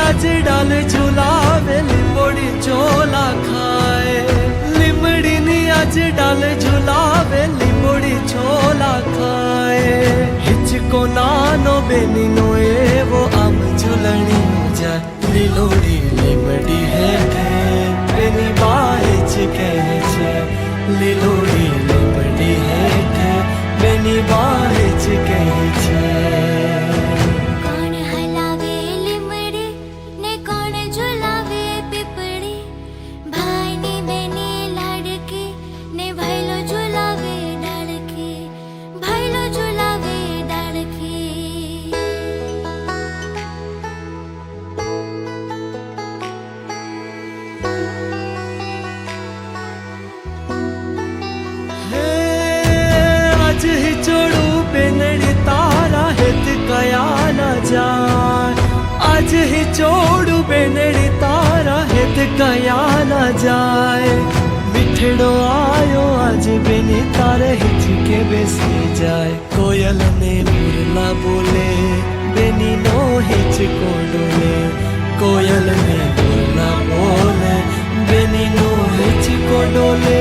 आज डाल झुलावे लिंबोड़ी चोला खाए लिमड़ी नी आज डाल झुलावे लिंबोड़ी चोला खाए हिचको नानो बेनी नो एवो आम झुलणी जाए લીલોડી લીમડી હેઠે બેની બાજ કહે છે લીલોડી લીમડી હેઠે બેની બાજ કહે છે કોણ હલાવે લીમડી ને કોણ ઝુલાવે પીપળી ભાઈ ની બેની લાડકી ને ભાઈલો ઝુલાવે ડાળકી ભાઈલો ઝુલાવે ડાળકી आज ही जोड़ू बेनड़ी तारा हित कया न जाए आज ही जोड़ू बेनड़ी तारा हित कया न जाए मिठड़ो आयो आज बेनी तारे हिच के बेसी जाए कोयल ने मुरला बोले बेनी नो हिच को डोले कोयल ने मुरला बोले बेनी नो हिच को डोले